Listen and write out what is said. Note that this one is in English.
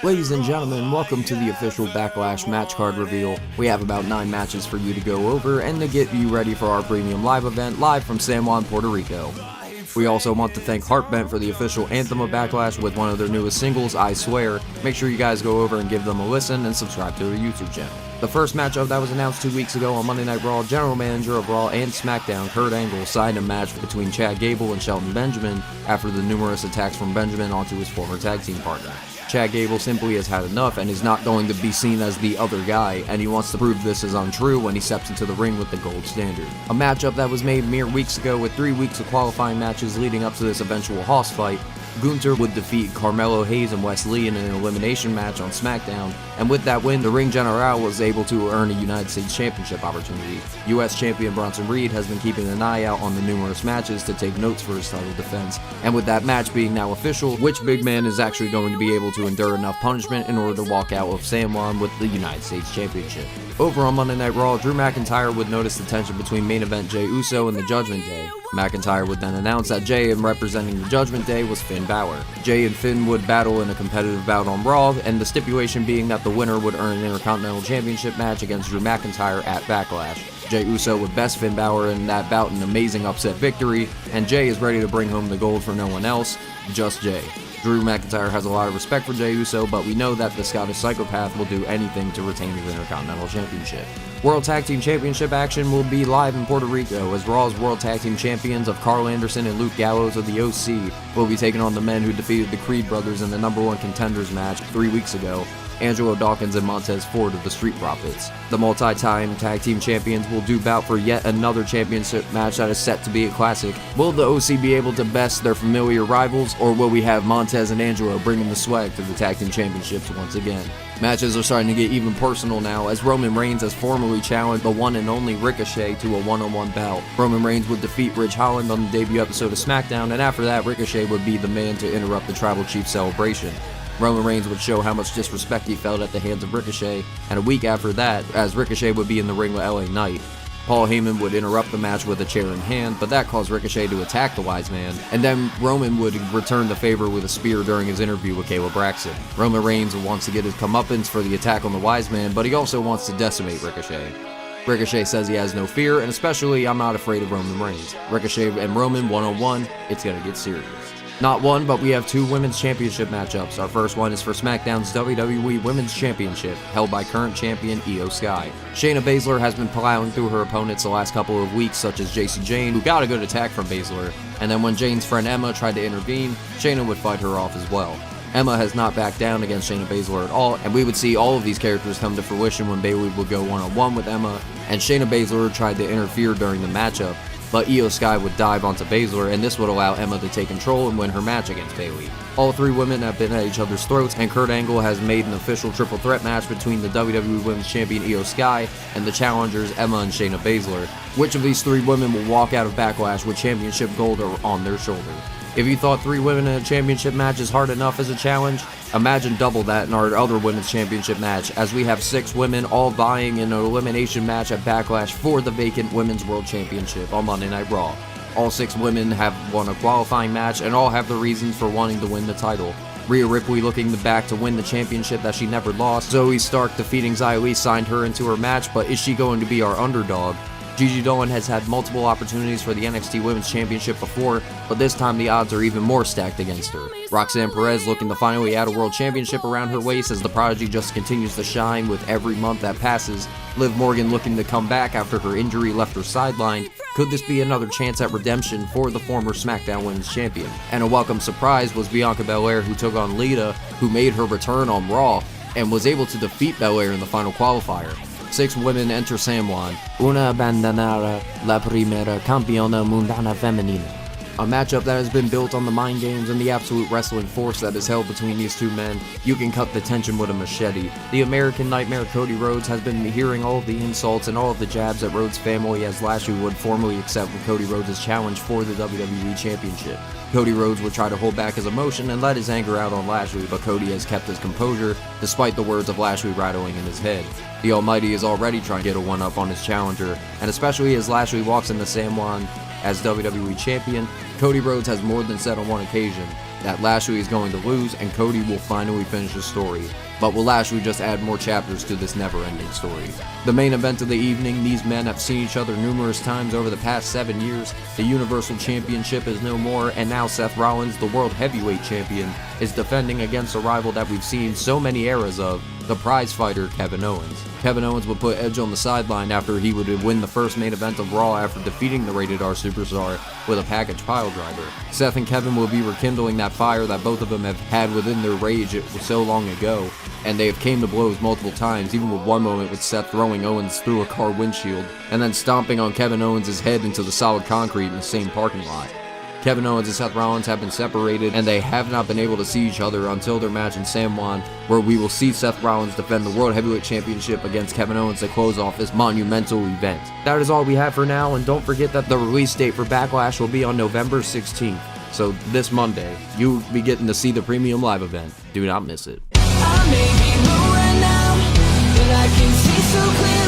Ladies and gentlemen, welcome to the official Backlash match card reveal. We have about 9 matches for you to go over and to get you ready for our premium live event live from San Juan, Puerto Rico. We also want to thank Heartbent for the official anthem of Backlash with one of their newest singles, I Swear. Make sure you guys go over and give them a listen and subscribe to their YouTube channel. The first matchup that was announced 2 weeks ago on Monday Night Raw, General Manager of Raw and SmackDown, Kurt Angle, signed a match between Chad Gable and Shelton Benjamin after the numerous attacks from Benjamin onto his former tag team partner. Chad Gable simply has had enough and is not going to be seen as the other guy, and he wants to prove this is untrue when he steps into the ring with the gold standard. A matchup that was made mere weeks ago with 3 weeks of qualifying matches leading up to this eventual Hoss fight. Gunther would defeat Carmelo Hayes and Wes Lee in an elimination match on SmackDown, and with that win, the Ring General was able to earn a United States Championship opportunity. US Champion Bronson Reed has been keeping an eye out on the numerous matches to take notes for his title defense, and with that match being now official, which big man is actually going to be able to endure enough punishment in order to walk out of San Juan with the United States Championship. Over on Monday Night Raw, Drew McIntyre would notice the tension between main event Jey Uso and the Judgment Day. McIntyre would then announce that Jey and representing the Judgment Day was Finn Balor. Jey and Finn would battle in a competitive bout on Raw, and the stipulation being that the winner would earn an Intercontinental Championship match against Drew McIntyre at Backlash. Jey Uso would best Finn Balor in that bout an amazing upset victory, and Jey is ready to bring home the gold for no one else, just Jey. Drew McIntyre has a lot of respect for Jey Uso, but we know that the Scottish Psychopath will do anything to retain his Intercontinental Championship. World Tag Team Championship action will be live in Puerto Rico as Raw's World Tag Team Champions of Carl Anderson and Luke Gallows of the OC will be taking on the men who defeated the Creed brothers in the #1 Contenders match 3 weeks ago, Angelo Dawkins and Montez Ford of the Street Profits. The multi-time tag team champions will do bout for yet another championship match that is set to be a classic. Will the OC be able to best their familiar rivals, or will we have Montez and Angelo bringing the swag to the tag team championships once again? Matches are starting to get even personal now, as Roman Reigns has formally challenged the one and only Ricochet to a one-on-one bout. Roman Reigns would defeat Ridge Holland on the debut episode of SmackDown, and after that, Ricochet would be the man to interrupt the Tribal Chief celebration. Roman Reigns would show how much disrespect he felt at the hands of Ricochet, and a week after that, as Ricochet would be in the ring with LA Knight, Paul Heyman would interrupt the match with a chair in hand, but that caused Ricochet to attack the Wise Man, and then Roman would return the favor with a spear during his interview with Kayla Braxton. Roman Reigns wants to get his comeuppance for the attack on the Wise Man, but he also wants to decimate Ricochet. Ricochet says he has no fear, and especially, I'm not afraid of Roman Reigns. Ricochet and Roman one-on-one, it's gonna get serious. Not one, but we have 2 women's championship matchups. Our first one is for SmackDown's WWE Women's Championship, held by current champion Io Sky. Shayna Baszler has been plowing through her opponents the last couple of weeks, such as Jacy Jayne, who got a good attack from Baszler, and then when Jayne's friend Emma tried to intervene, Shayna would fight her off as well. Emma has not backed down against Shayna Baszler at all, and we would see all of these characters come to fruition when Bayley would go one-on-one with Emma, and Shayna Baszler tried to interfere during the matchup, but Io Sky would dive onto Baszler, and this would allow Emma to take control and win her match against Bayley. All 3 women have been at each other's throats, and Kurt Angle has made an official triple threat match between the WWE Women's Champion Io Sky and the challengers Emma and Shayna Baszler. Which of these 3 women will walk out of Backlash with championship gold on their shoulder? If you thought 3 women in a championship match is hard enough as a challenge, imagine double that in our other women's championship match, as we have 6 women all vying in an elimination match at Backlash for the vacant Women's World Championship on Monday Night Raw. All 6 women have won a qualifying match and all have the reasons for wanting to win the title. Rhea Ripley looking back to win the championship that she never lost. Zoe Stark defeating Xia Li signed her into her match, but is she going to be our underdog? Gigi Dolan has had multiple opportunities for the NXT Women's Championship before, but this time the odds are even more stacked against her. Roxanne Perez looking to finally add a World Championship around her waist as the Prodigy just continues to shine with every month that passes. Liv Morgan looking to come back after her injury left her sidelined. Could this be another chance at redemption for the former SmackDown Women's Champion? And a welcome surprise was Bianca Belair, who took on Lita, who made her return on Raw, and was able to defeat Belair in the final qualifier. 6 women enter San Juan. Una abandonará la primera campeona mundana femenina. A matchup that has been built on the mind games and the absolute wrestling force that is held between these 2 men. You can cut the tension with a machete. The American Nightmare Cody Rhodes has been hearing all of the insults and all of the jabs at Rhodes' family as Lashley would formally accept Cody Rhodes' challenge for the WWE Championship. Cody Rhodes would try to hold back his emotion and let his anger out on Lashley, but Cody has kept his composure despite the words of Lashley rattling in his head. The Almighty is already trying to get a one-up on his challenger, and especially as Lashley walks into San Juan as WWE Champion, Cody Rhodes has more than said on one occasion, that Lashley is going to lose and Cody will finally finish the story. But will Lashley just add more chapters to this never-ending story? The main event of the evening, these men have seen each other numerous times over the past 7 years. The Universal Championship is no more, and now Seth Rollins, the World Heavyweight Champion, is defending against a rival that we've seen so many eras of, the prize fighter Kevin Owens. Kevin Owens would put Edge on the sideline after he would win the first main event of Raw after defeating the Rated R Superstar with a package piledriver. Seth and Kevin will be rekindling that fire that both of them have had within their rage so long ago, and they have came to blows multiple times, even with one moment with Seth throwing Owens through a car windshield and then stomping on Kevin Owens' head into the solid concrete in the same parking lot. Kevin Owens and Seth Rollins have been separated, and they have not been able to see each other until their match in San Juan, where we will see Seth Rollins defend the World Heavyweight Championship against Kevin Owens to close off this monumental event. That is all we have for now, and don't forget that the release date for Backlash will be on November 16th. So this Monday, you'll be getting to see the premium live event. Do not miss it. I may be low right now, but I can see so clearly.